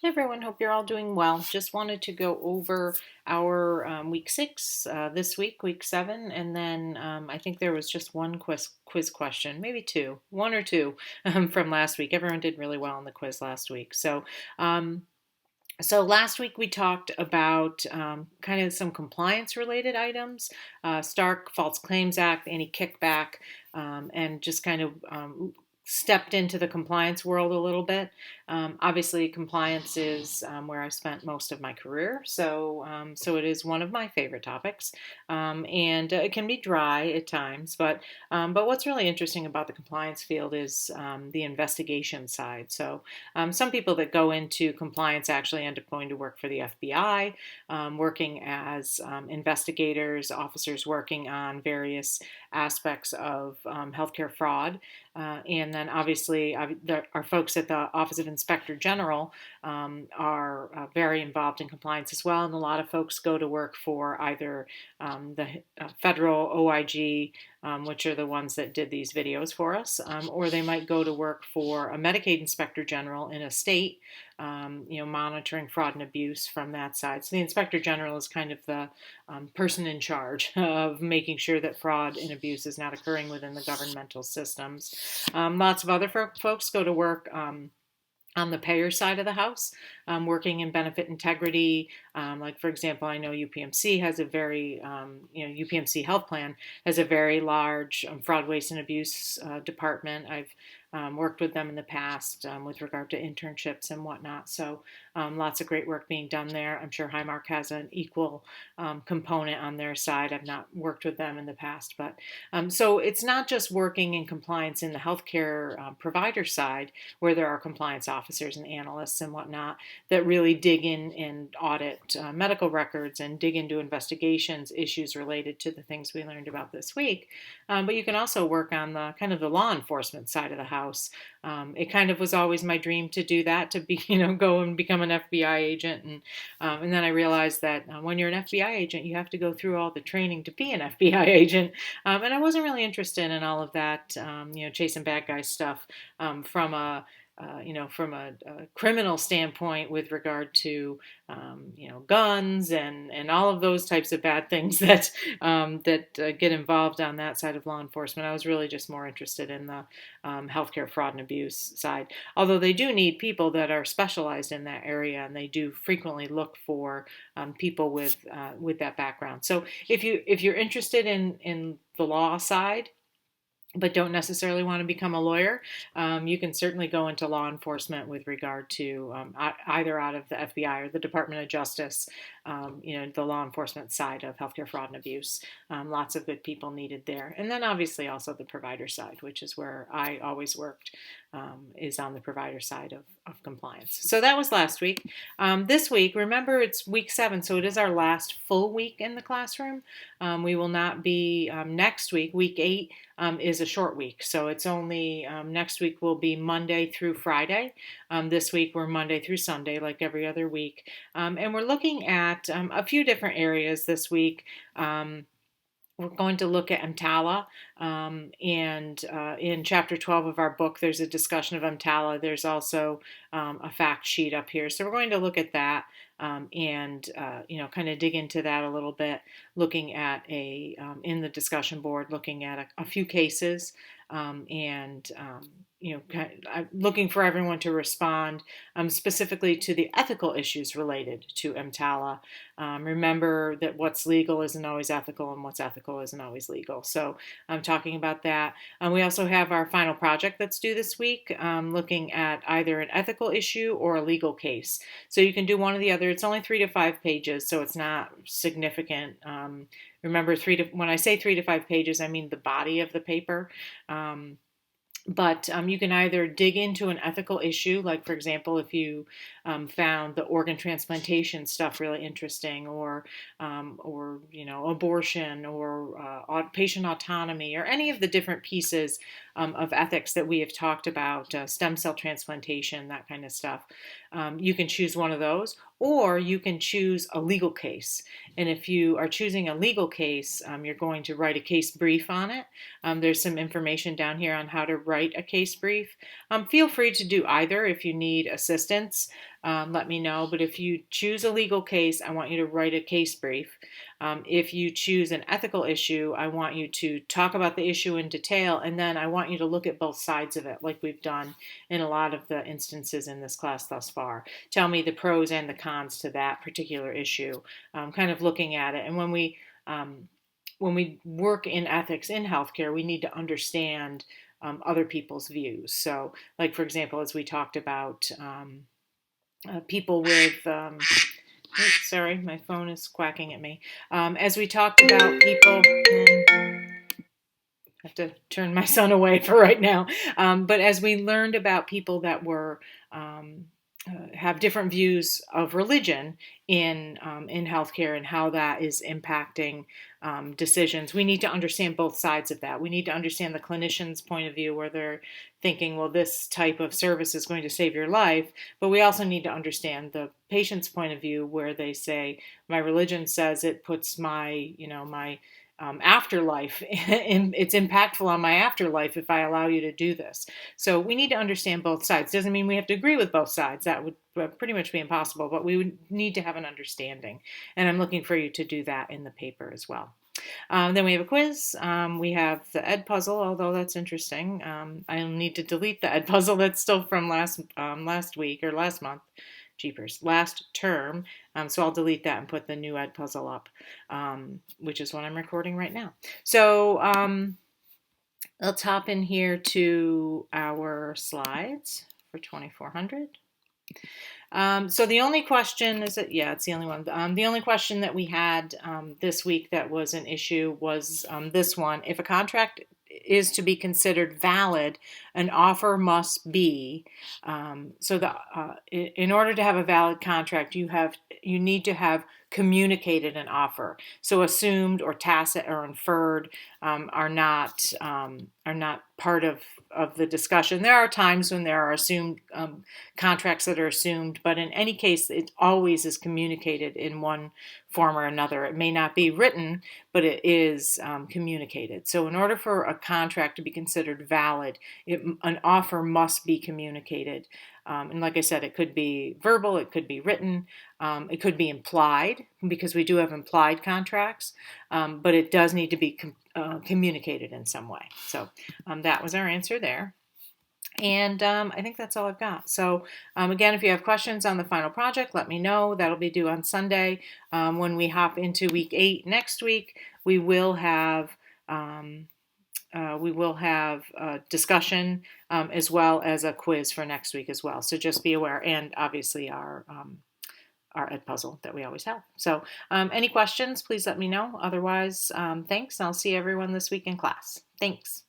Hey everyone, hope you're all doing well. Just wanted to go over our week 6 this week, week 7, and then I think there was just one quiz question, maybe two, one or two from last week. Everyone did really well on the quiz last week. Um, so last week we talked about kind of some compliance related items, Stark, False Claims Act, anti-kickback, and just kind of stepped into the compliance world a little bit. Obviously, compliance is where I spent most of my career, so it is one of my favorite topics, and it can be dry at times. But what's really interesting about the compliance field is the investigation side. So some people that go into compliance actually end up going to work for the FBI, working as investigators, officers working on various aspects of healthcare fraud. And then obviously, there are folks at the Office of Inspector General are very involved in compliance as well. And a lot of folks go to work for either the federal OIG, which are the ones that did these videos for us, or they might go to work for a Medicaid Inspector General in a state, monitoring fraud and abuse from that side. So the Inspector General is kind of the person in charge of making sure that fraud and abuse is not occurring within the governmental systems. Lots of other folks go to work on the payer side of the house, working in benefit integrity. Like, for example, I know UPMC has a very, UPMC Health Plan has a very large fraud, waste, and abuse department. I've worked with them in the past with regard to internships and whatnot. So lots of great work being done there. I'm sure Highmark has an equal component on their side. I've not worked with them in the past, but so it's not just working in compliance in the healthcare provider side where there are compliance officers and analysts and whatnot that really dig in and audit medical records and dig into investigations, issues related to the things we learned about this week. But you can also work on the kind of the law enforcement side of the house. It kind of was always my dream to do that, to be, go and become an FBI agent. And then I realized that when you're an FBI agent, you have to go through all the training to be an FBI agent. And I wasn't really interested in all of that, chasing bad guy stuff from a from a criminal standpoint with regard to, guns and all of those types of bad things that get involved on that side of law enforcement. I was really just more interested in the healthcare fraud and abuse side. Although they do need people that are specialized in that area, and they do frequently look for people with that background. So if you're interested in the law side, but don't necessarily want to become a lawyer, you can certainly go into law enforcement with regard to either out of the FBI or the Department of Justice, the law enforcement side of healthcare fraud and abuse. Lots of good people needed there. And then obviously also the provider side, which is where I always worked, is on the provider side of compliance. So that was last week. This week, remember, it's week 7, so it is our last full week in the classroom. We will not be next week. Week 8 is a short week, so it's only next week will be Monday through Friday. This week we're Monday through Sunday, like every other week, and we're looking at a few different areas this week. We're going to look at EMTALA, and in chapter 12 of our book, there's a discussion of EMTALA. There's also a fact sheet up here. So we're going to look at that and kind of dig into that a little bit, looking at in the discussion board, looking at a few cases, and looking for everyone to respond specifically to the ethical issues related to EMTALA. Remember that what's legal isn't always ethical, and what's ethical isn't always legal. So I'm talking about that. We also have our final project that's due this week, looking at either an ethical issue or a legal case. So you can do one or the other. It's only 3 to 5 pages, so it's not significant. Remember, when I say 3 to 5 pages, I mean the body of the paper. But you can either dig into an ethical issue, like, for example, if you found the organ transplantation stuff really interesting, or abortion, or patient autonomy, or any of the different pieces of ethics that we have talked about, stem cell transplantation, that kind of stuff. You can choose one of those, or you can choose a legal case. And if you are choosing a legal case, you're going to write a case brief on it. There's some information down here on how to write a case brief. Feel free to do either if you need assistance. let me know. But if you choose a legal case, I want you to write a case brief. If you choose an ethical issue, I want you to talk about the issue in detail, and then I want you to look at both sides of it, like we've done in a lot of the instances in this class thus far. Tell me the pros and the cons to that particular issue, kind of looking at it. And when we work in ethics in healthcare, we need to understand other people's views. So, like for example, as we talked about people with oops, sorry, my phone is quacking at me. As we talked about people, I have to turn my son away for right now. But as we learned about people that were have different views of religion in healthcare and how that is impacting decisions, we need to understand both sides of that. We need to understand the clinician's point of view, where they're thinking, well, this type of service is going to save your life. But we also need to understand the patient's point of view, where they say, my religion says it puts my, my afterlife, and it's impactful on my afterlife if I allow you to do this. So we need to understand both sides. Doesn't mean we have to agree with both sides. That would pretty much be impossible, but we would need to have an understanding. And I'm looking for you to do that in the paper as well. Then we have a quiz. We have the Ed puzzle, although that's interesting. I'll need to delete the Ed puzzle. That's still from last week or last month. Jeepers, last term. So I'll delete that and put the new Ed puzzle up, which is what I'm recording right now. So let's hop in here to our slides for 2400. So the only question is that, yeah, it's the only one. The only question that we had this week that was an issue was this one. If a contract is to be considered valid, an offer must be. In order to have a valid contract, you need to have communicated an offer. So assumed or tacit or inferred are not part of the discussion. There are times when there are assumed contracts that are assumed, but in any case, it always is communicated in one form or another. It may not be written, but it is communicated. So in order for a contract to be considered valid, an offer must be communicated. And like I said, it could be verbal, it could be written, it could be implied, because we do have implied contracts, but it does need to be communicated in some way. So that was our answer there. And I think that's all I've got. So again, if you have questions on the final project, let me know. That'll be due on Sunday. When we hop into week 8 next week, we will have a discussion as well as a quiz for next week as well. So just be aware, and obviously our Ed puzzle that we always have. So any questions, please let me know. Otherwise, thanks. I'll see everyone this week in class. Thanks.